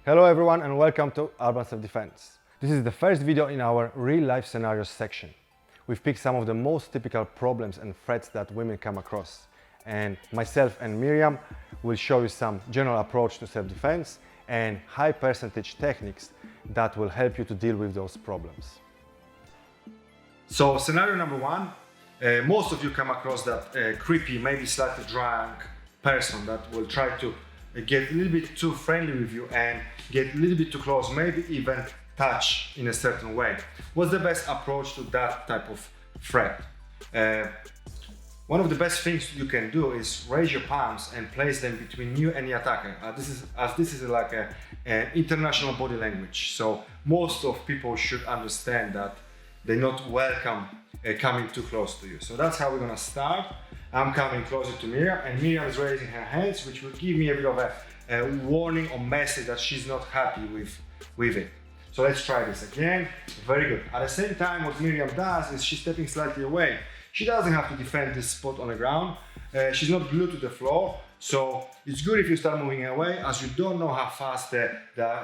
Hello everyone and welcome to Urban Self-Defense. This is the first video in our real-life scenarios section. We've picked some of the most typical problems and threats that women come across, and myself and Miriam will show you some general approach to self-defense and high percentage techniques that will help you to deal with those problems. So scenario number one, most of you come across that creepy, maybe slightly drunk person that will try to get a little bit too friendly with you and get a little bit too close, maybe even touch in a certain way. What's the best approach to that type of threat? One of the best things you can do is raise your palms and place them between you and the attacker. This is like an international body language, so most of people should understand that they're not welcome coming too close to you. So that's how we're gonna start. I'm coming closer to Miriam, and Miriam is raising her hands, which will give me a bit of a warning or message that she's not happy with it. So let's try this again. Very good. At the same time, what Miriam does is she's stepping slightly away. She doesn't have to defend this spot on the ground. She's not glued to the floor, so it's good if you start moving away, as you don't know how fast the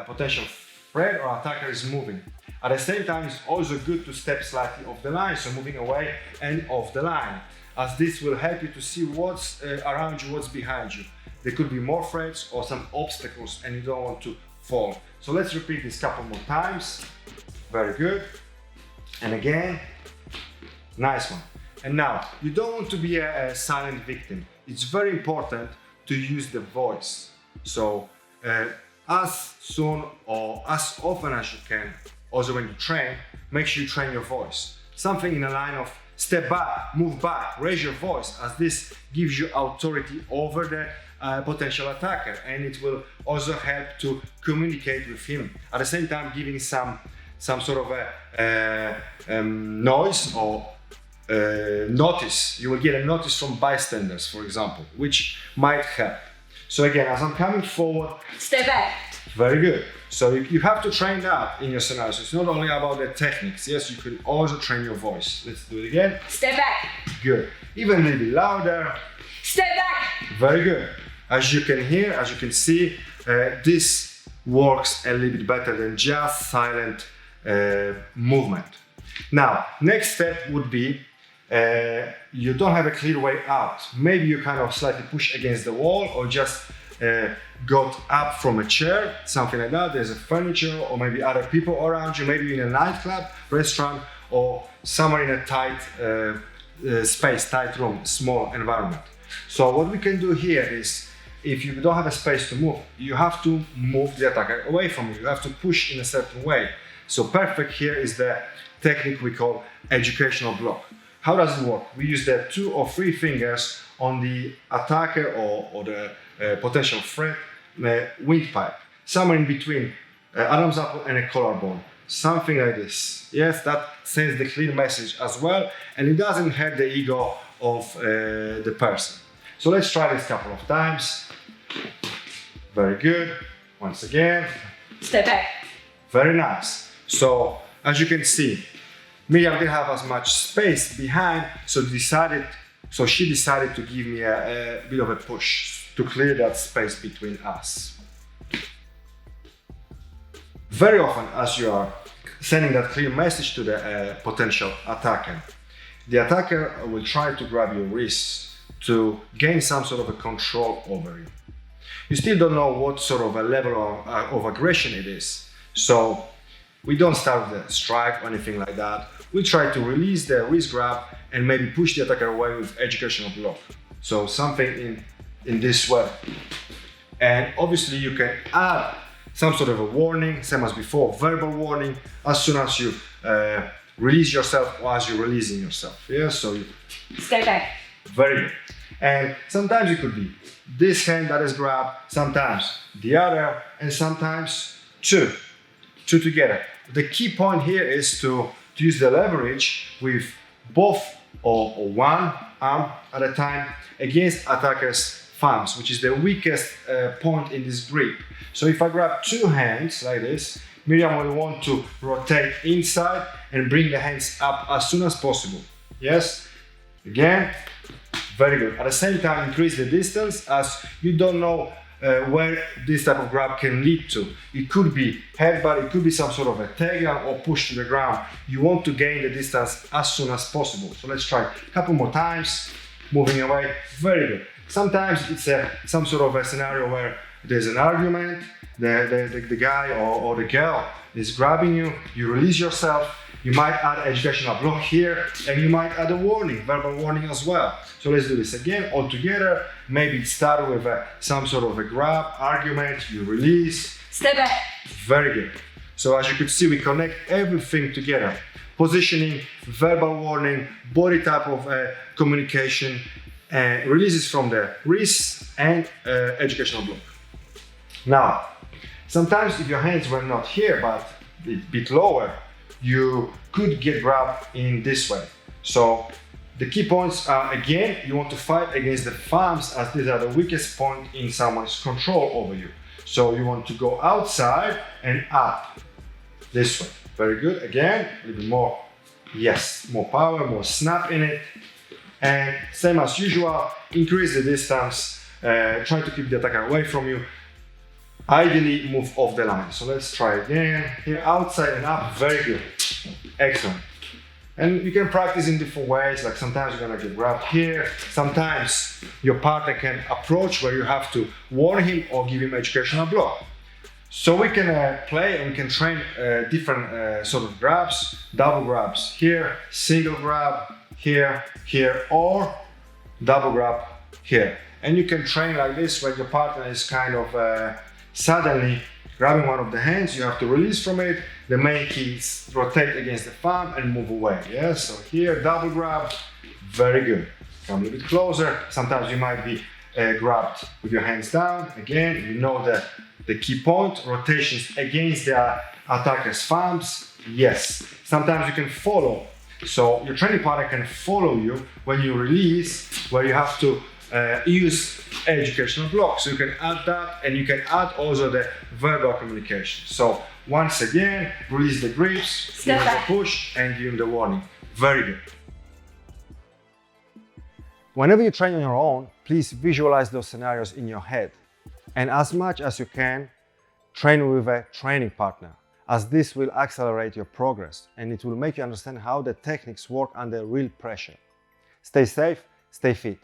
potential threat or attacker is moving. At the same time, it's also good to step slightly off the line, so moving away and off the line, as this will help you to see what's around you, what's behind you. There could be more threats or some obstacles and you don't want to fall. So let's repeat this a couple more times. Very good. And again, nice one. And now, you don't want to be a silent victim. It's very important to use the voice. So as soon or as often as you can, also when you train, make sure you train your voice. Something in the line of step back, move back, raise your voice, as this gives you authority over the potential attacker, and it will also help to communicate with him. At the same time, giving some sort of a noise or notice. You will get a notice from bystanders, for example, which might help. So again, as I'm coming forward, step back. Very good. So you have to train that in your scenarios. It's not only about the techniques. Yes, you can also train your voice. Let's do it again. Step back. Good. Even a little bit louder. Step back. Very good. As you can hear, as you can see, this works a little bit better than just silent movement. Now, next step would be you don't have a clear way out. Maybe you kind of slightly push against the wall or just got up from a chair, something like that. There's a furniture or maybe other people around you, maybe in a nightclub, restaurant, or somewhere in a tight space, tight room, small environment. So what we can do here is, if you don't have a space to move, you have to move the attacker away from you. You have to push in a certain way. So perfect here is the technique we call educational block. How does it work? We use the 2 or 3 fingers on the attacker or the potential threat windpipe, somewhere in between Adam's apple and a collarbone, something like this. Yes, that sends the clear message as well, and it doesn't hurt the ego of the person. So let's try this a couple of times. Very good. Once again. Step back. Very nice. So as you can see, Miriam didn't have as much space behind, so she decided to give me a bit of a push to clear that space between us. Very often, as you are sending that clear message to the potential attacker, the attacker will try to grab your wrist to gain some sort of a control over you. You still don't know what sort of a level of aggression it is, so we don't start with a strike or anything like that. We try to release the wrist grab and maybe push the attacker away with educational block. So something in this way. And obviously you can add some sort of a warning, same as before, verbal warning, as soon as you release yourself or as you're releasing yourself. Yeah, so you step back. Very good. And sometimes it could be this hand that is grabbed, sometimes the other, and sometimes two together. The key point here is to use the leverage with both or one arm at a time against attacker's thumbs, which is the weakest point in this grip. So if I grab 2 hands like this, Miriam will want to rotate inside and bring the hands up as soon as possible. Yes? Again, very good. At the same time, increase the distance, as you don't know where this type of grab can lead to. It could be headbutt, it could be some sort of a takedown or push to the ground. You want to gain the distance as soon as possible. So let's try a couple more times, moving away. Very good. Sometimes it's some sort of a scenario where there's an argument, the guy or the girl is grabbing you, you release yourself, you might add educational block here, and you might add a warning, verbal warning as well. So let's do this again, all together. Maybe start with some sort of a grab, argument, you release. Step back. Very good. So as you could see, we connect everything together. Positioning, verbal warning, body type of communication, releases from the wrist and educational block. Now, sometimes if your hands were not here, but a bit lower, you could get grabbed in this way. So the key points are, again, you want to fight against the thumbs, as these are the weakest point in someone's control over you. So you want to go outside and up, this way. Very good. Again, a little bit more, yes, more power, more snap in it. And same as usual, increase the distance, try to keep the attacker away from you. Ideally, move off the line. So let's try again. Here, outside and up, very good. Excellent. And you can practice in different ways, like sometimes you're gonna get grabbed here, sometimes your partner can approach where you have to warn him or give him educational block. So we can play and we can train different sort of grabs, double grabs here, single grab here, here, or double grab here. And you can train like this when your partner is kind of suddenly grabbing one of the hands, you have to release from it. The main key is rotate against the thumb and move away. Yeah, so here, double grab, very good. Come a little bit closer. Sometimes you might be grabbed with your hands down. Again, you know the key point, rotations against the attacker's thumbs. Yes, sometimes you can follow. So your training partner can follow you when you release, where you have to use educational blocks. So you can add that, and you can add also the verbal communication. So once again, release the grips, give him the push, and give him the warning. Very good. Whenever you train on your own, please visualize those scenarios in your head. And as much as you can, train with a training partner, as this will accelerate your progress and it will make you understand how the techniques work under real pressure. Stay safe, stay fit.